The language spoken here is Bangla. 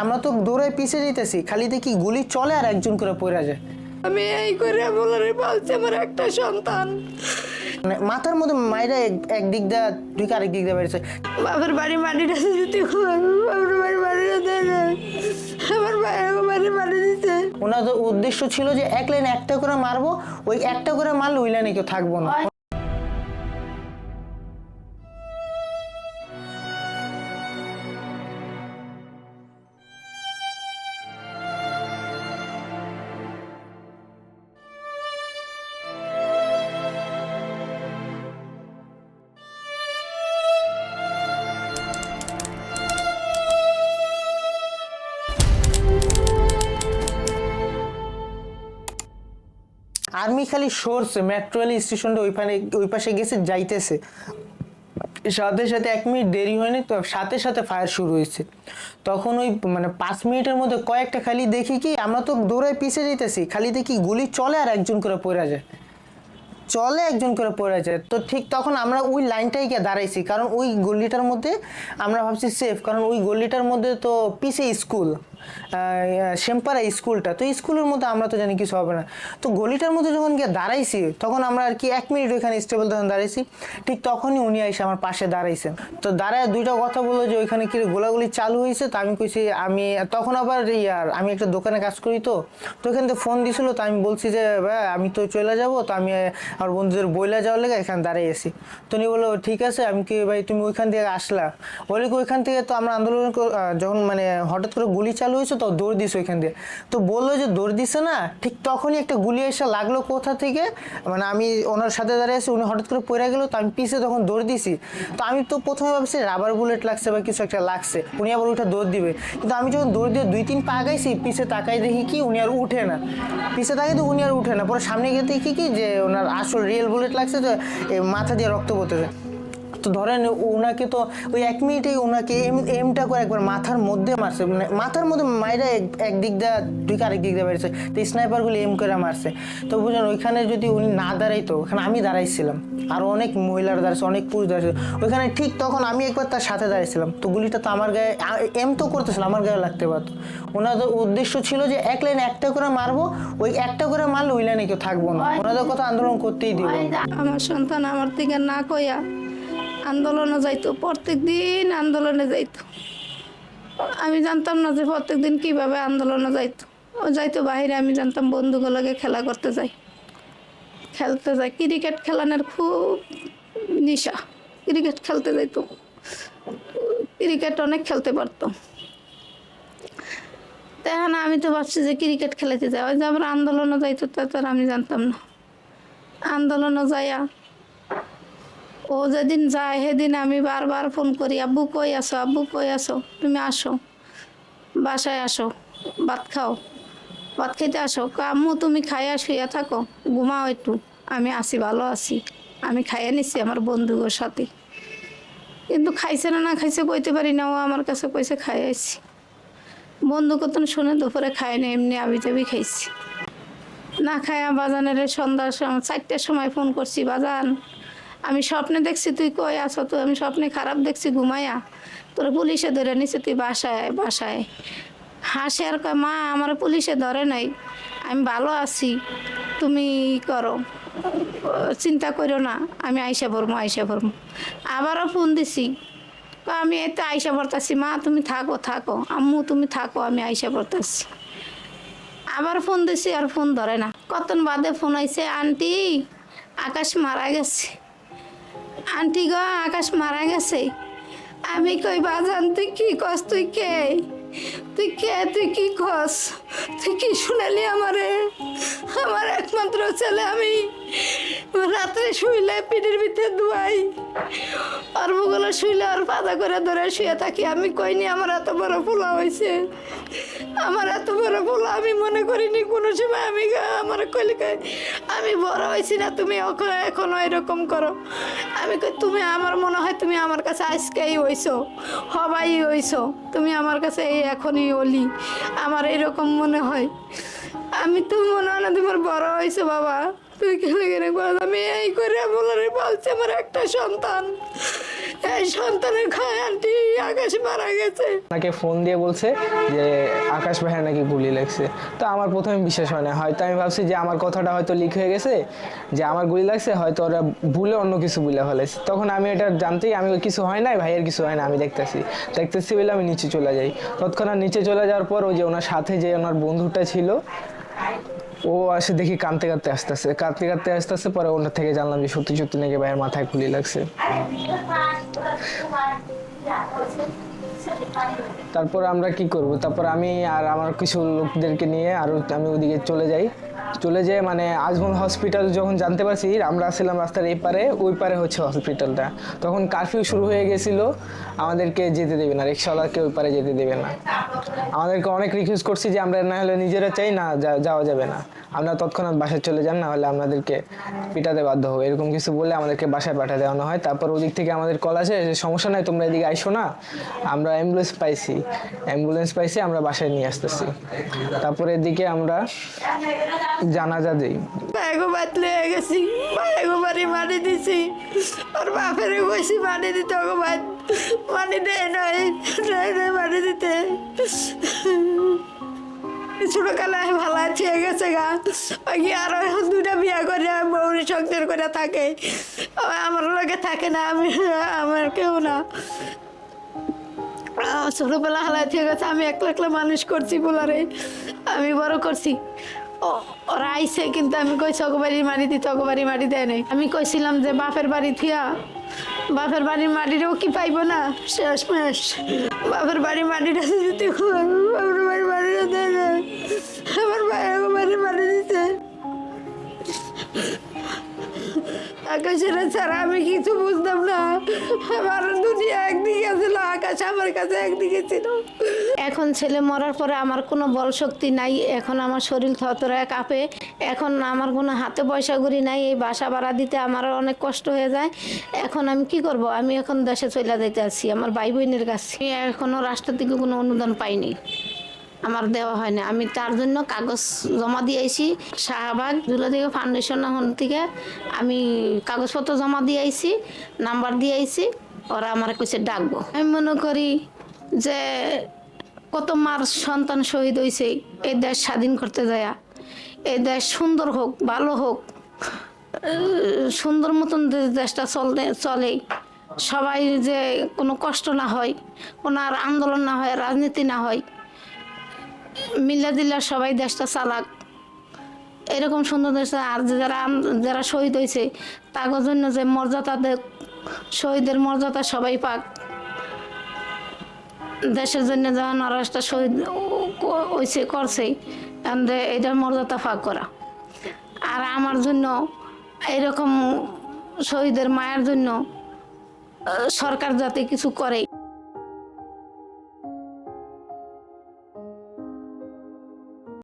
আমরা তো দৌড়ে পিছে যেতেছি, খালি দেখি গুলি চলে আর একজন করে পড়ে যায়। আমি এই করে বলারে বলছি আমার একটা সন্তান মানে মাথার মধ্যে মাইরা এক দিক দিয়ে ঢুকে আরেক দিক দিয়ে বেরিয়েছে। বাবার বাড়ি মাটিটা দিতে বাবার বাড়ি মাটিটা দেয় না, আমার বাড়ি মাটি দিতে। ওনাদের উদ্দেশ্য ছিল যে এক লাইনে একটা করে মারবো, ওই একটা করে মারলে ওই লাইনে কেউ থাকবো না। আর্মি খালি সরছে, মেট্রো রেল স্টেশনটা ওই পাশে গেছে, যাইতেছে, সাথে সাথে 1 মিনিট দেরি হয়নি তো সাথে সাথে ফায়ার শুরু হয়েছে। তখন ওই মানে 5 মিনিটের মধ্যে কয়েকটা খালি দেখি কি আমরা তো দৌড়ায় পিছে যেতেছি, খালি দেখি গুলি চলে আর একজন করে পড়ে যায়, চলে একজন করে পড়ে যায়। তো ঠিক তখন আমরা ওই লাইনটাই গিয়ে দাঁড়াইছি, কারণ ওই গলিটার মধ্যে আমরা ভাবছি সেফ, কারণ ওই গলিটার মধ্যে তো পিছে স্কুল, শ্যামপাড়া স্কুলটা, তো স্কুলের মধ্যে আমরা তো জানি কিছু হবে না। তো গলিটার মধ্যে যখন গিয়ে দাঁড়াইছি তখন আমরা আর কি 1 মিনিট ওইখানে স্টেবল তখন দাঁড়াইছি, ঠিক তখনই উনি এসে আমার পাশে দাঁড়াইছেন। তো দাঁড়ায় দুইটা কথা বললো যে ওইখানে কি গোলাগুলি চালু হয়েছে। তো আমি কইছি আমি তখন আবার আমি একটা দোকানে কাজ করি, তো ওইখান থেকে ফোন দিছিল, তো আমি বলছি যে আমি তো চলে যাবো, তো আমি আমার বন্ধুদের বইলা যাওয়ার লেগে এখানে দাঁড়িয়েছি। তো উনি বললো ঠিক আছে। আমি কি ভাই তুমি ওইখান থেকে আসলা? বলি ওইখান থেকে তো আমরা আন্দোলন যখন মানে হঠাৎ করে গুলি চালু হয়েছে তো দৌড় দিছে ওইখান দিয়ে। তো বললো যে দৌড় দিছে না, ঠিক তখনই একটা গুলি এসে লাগলো কোথা থেকে, মানে আমি ওনার সাথে দাঁড়িয়ে আছি, উনি হঠাৎ করে পড়ে গেল, তো আমি পিছে তখন দৌড় দিছি। তো আমি তো প্রথমে ভাবছি রাবার বুলেট লাগছে বা কিছু একটা লাগছে, উনি আবার ওইটা দৌড় দিবে। কিন্তু আমি যখন দৌড় দিয়ে 2-3 পা আগাইছি, পিছে তাকাই দেখি কি উনি আর উঠে না, পিছে তাকাই তো উনি আর উঠে না। পরে সামনে গিয়ে দেখি কি যে ওনার আসল রিয়েল বুলেট লাগছে, তো মাথা দিয়ে রক্ত পড়তেছে। তো ধরেন ওনাকে তো ওই 1 মিনিটেই ওনাকে এমটা করে একবার মাথার মধ্যে মারছে, মানে মাথার মধ্যে মাইরা এক দিক দিয়ে ঢুকে আরেক দিক দিয়ে বেরিয়েছে। তো স্নাইপারগুলো এম করে মারছে। তো বুঝলেন ওইখানে যদি উনি না দাঁড়াইতো, ওখানে আমি দাঁড়াইছিলাম, আরও অনেক মহিলার দাঁড়াইছে, অনেক পুরুষ দাঁড়াইছে ওইখানে, ঠিক তখন আমি একবার তার সাথে দাঁড়াইছিলাম। তো গুলিটা তো আমার গায়ে এম তো করতেছিল, আমার গায়ে লাগতে পারতো। ওনাদের উদ্দেশ্য ছিল যে এক লাইনে একটা করে মারবো, ওই একটা করে মারলে ওই লাইনে কেউ থাকবো না, ওনাদের কথা আন্দোলন করতেই দিব। আমার সন্তান আমার থেকে না কইয়া আন্দোলনে যাইতো, প্রত্যেক দিন আন্দোলনে যাইতো। আমি জানতাম না যে প্রত্যেক দিন কীভাবে আন্দোলনে যাইতো। ও যাইতো বাইরে, আমি জানতাম বন্ধুগুলোকে খেলা করতে যাই, খেলতে যাই। ক্রিকেট খেলানোর খুব নেশা, ক্রিকেট খেলতে যাইতো, ক্রিকেট অনেক খেলতে পারতো। তাই না, আমি তো ভাবছি যে ক্রিকেট খেলাতে যাই, ওই যে আমরা আন্দোলনে যাইতো, তা তো আমি জানতাম না। আন্দোলনে যাইয়া ও যেদিন যায় সেদিন আমি বারবার ফোন করি, আব্বু কই আসো, আব্বু কই আসো, তুমি আসো, বাসায় আসো, ভাত খাও, ভাত খেতে আসো। আম্মু তুমি খাইয়া শুয়ে থাকো, ঘুমাও একটু, আমি আসি, ভালো আছি, আমি খাইয়ে নিচ্ছি আমার বন্ধুদের সাথে। কিন্তু খাইছে না খাইছে কইতে পারি না, ও আমার কাছে কইছে খাইয়াছি। বন্ধু কত শুনে দুপুরে খাই না, এমনি আবি যাবি খাইছি না। খাইয়া বাজানের সন্ধ্যার সময় 4টার সময় ফোন করছি, বাজান আমি স্বপ্নে দেখছি তুই কই আছো, তো আমি স্বপ্নে খারাপ দেখছি ঘুমাইয়া, তোর পুলিশে ধরে নিছে, তুই বাসায় বাসায়। হাসে আর কয় মা আমার পুলিশে ধরে নাই, আমি ভালো আছি, তুমি করো, চিন্তা করো না, আমি আইসা ভরমো আইসা ভরমো। আবারও ফোন দিছি, আমি এই তো আইসা পড়তাছি, মা তুমি থাকো থাকো, আম্মু তুমি থাকো, আমি আইসা পড়তাছি। আবার ফোন দিছি আর ফোন ধরে না। কতক্ষণ বাদে ফোন আইছে, আন্টি আকাশ মারা গেছে, আন্টি গো আকাশ মারা গেছে। আমি কই বাজান তুই কি কস, তুই কে, তুই কে, তুই কি কস, তুই কি শুনালি আমারে? আমার একমাত্র ছেলে, আমি রাত্রে শুইলে পিঠের ভিতরে ধুয়াই, আর বুগুলো শুইলে আর পাতা করে ধরে শুয়ে থাকি। আমি কইনি আমার এত বড় ফুলা হয়েছে, আমার এত বড় ফুলা আমি মনে করিনি কোনো সময়। আমি আমার কইলে আমি বড় হয়েছি না, তুমি এখনো এরকম করো। আমি কই তুমি আমার মনে হয় তুমি আমার কাছে আজকেই হইছো, হবাই হইছো, তুমি আমার কাছে এই এখনই অলি, আমার এরকম মনে হয়। আমি তো মনে হয় না তোমার বড় হয়েছে বাবা, তুই খেলে গেলে। আমি এই করে বলারে বলছি আমার একটা সন্তান, এই সন্তানের খায় আন্টি আকাশ মারা গেছে। তাকে ফোন দিয়ে বলছে যে আকাশ ভাইয়ের নাকি গুলি লাগছে। তো আমার প্রথমে বিশ্বাস হয় না, হয়তো আমি ভাবছি যে আমার কথাটা হয়তো লিক হয়ে গেছে, যে আমার গুলি লাগছে, হয়তো ওরা ভুলে অন্য কিছু বলে ফেলেছে। তখন আমি এটা জানতেই আমি কিছু হয় নাই, ভাইয়ের কিছু হয় না, আমি দেখতেছি বলে আমি নিচে চলে যাই। তৎক্ষণাৎ নিচে চলে যাওয়ার পর ওই যে ওনার সাথে যে ওনার বন্ধুটা ছিল ও আসে, দেখি কাঁদতে আসতেছে। পরে ওনার থেকে জানলাম যে সত্যি সত্যি নাকি ভাইয়ের মাথায় গুলি লাগছে। তারপর আমরা কি করব, তারপর আমি আর আমার কিছু লোকদেরকে নিয়ে আরো আমি ওদিকে চলে যাই। মানে আজমল হসপিটাল যখন জানতে পারছি, আমরা ছিলাম রাস্তার এই পারে, ওই পারে হচ্ছে হসপিটালটা। তখন কারফিউ শুরু হয়ে গেছিল, আমাদেরকে যেতে দেবে না, রিক্সাওয়ালাকে ওই পারে যেতে দেবে না। আমাদেরকে অনেক রিকোয়েস্ট করছি যে আমরা না হলে নিজেরা চাই না, যাওয়া যাবে না, আমরা তৎক্ষণাৎ বাসায় চলে যান, না হলে আপনাদেরকে পিটাতে বাধ্য হবো, এরকম কিছু বলে আমাদেরকে বাসায় পাঠিয়ে দেওয়ানো হয়। তারপর ওদিক থেকে আমাদের কল আসে যে সমস্যা নাই, তোমরা এদিকে আইসো না, আমরা অ্যাম্বুলেন্স পাইছি, আমরা বাসায় নিয়ে আসতেছি। তারপর এদিকে আমরা জানাজা দিই। ভাইগো বাতলে গেছি, ভাইগো বাড়ি মাটি দিছি, আর বাপেরে কইছি মাটি দিতে, ওগো ভাই মাটি দেয় নয় মাটি দিতে। ছোট কালায় ভালো আছে গেছে গা, ওই আরো দুটা বিয়া করে বউরি সংসার করে থাকে, আমার লোকে থাকে না, আমার কেউ না। ছোটবেলা হালায় ঠিক আছে, আমি একলা মানুষ করছি বলারে, আমি বড় করছি। ওরা আইসে, কিন্তু আমি কইছি অগবাড়ি মাটি দিতে, অগবাড়ি মাটি দেয় নাই। আমি কইছিলাম যে বাপের বাড়ি থিয়া বাপের বাড়ির মাটিটাও কি পাইব না, শেষ বাপের বাড়ির মাটিটা দিতে, বাপের বাড়ির মাটিটা দেয় না, আমার ভাই অগবাড়ি মাটি দিতে। আকাশের ছাড়া আমি কিছু বুঝতাম না, আমার দুনিয়া একদিকে ছিল, আকাশ আমার কাছে একদিকে ছিল। এখন ছেলে মরার পরে আমার কোনো বল শক্তি নাই, এখন আমার শরীর থরথরায় কাঁপে, এখন আমার কোনো হাতে পয়সা করি নাই, এই বাসা ভাড়া দিতে আমার অনেক কষ্ট হয়ে যায়। এখন আমি কি করব, আমি এখন দেশে চলে যেতে আছি আমার ভাই বোনের কাছে। এখনো রাষ্ট্র থেকে কোনো অনুদান পাইনি, আমার দেওয়া হয় না। আমি তার জন্য কাগজ জমা দিয়েছি শাহবাগ জুলাদিগা ফাউন্ডেশন থেকে, আমি কাগজপত্র জমা দিয়েছি, নাম্বার দিয়েছি, ওরা আমার কাছে ডাকবো। আমি মনে করি যে কত মার সন্তান শহীদ হয়েছে এই দেশ স্বাধীন করতে যায়, এই দেশ সুন্দর হোক, ভালো হোক, সুন্দর মতন দেশটা চলে, সবাই যে কোনো কষ্ট না হয়, কোনো আর আন্দোলন না হয়, রাজনীতি না হয়, মিল্লা দিল্লা সবাই দেশটা চালাক, এরকম সুন্দর দেশ। আর যারা শহীদ হয়েছে তাদের জন্য যে মর্যাদা দেখ, শহীদের মর্যাদা সবাই পাক। দেশের জন্য যখন ওরা শহীদ হয়েছে করছে, এটার মর্যাদা পাক করা। আর আমার জন্য এরকম শহীদের মায়ের জন্য সরকার যাতে কিছু করে।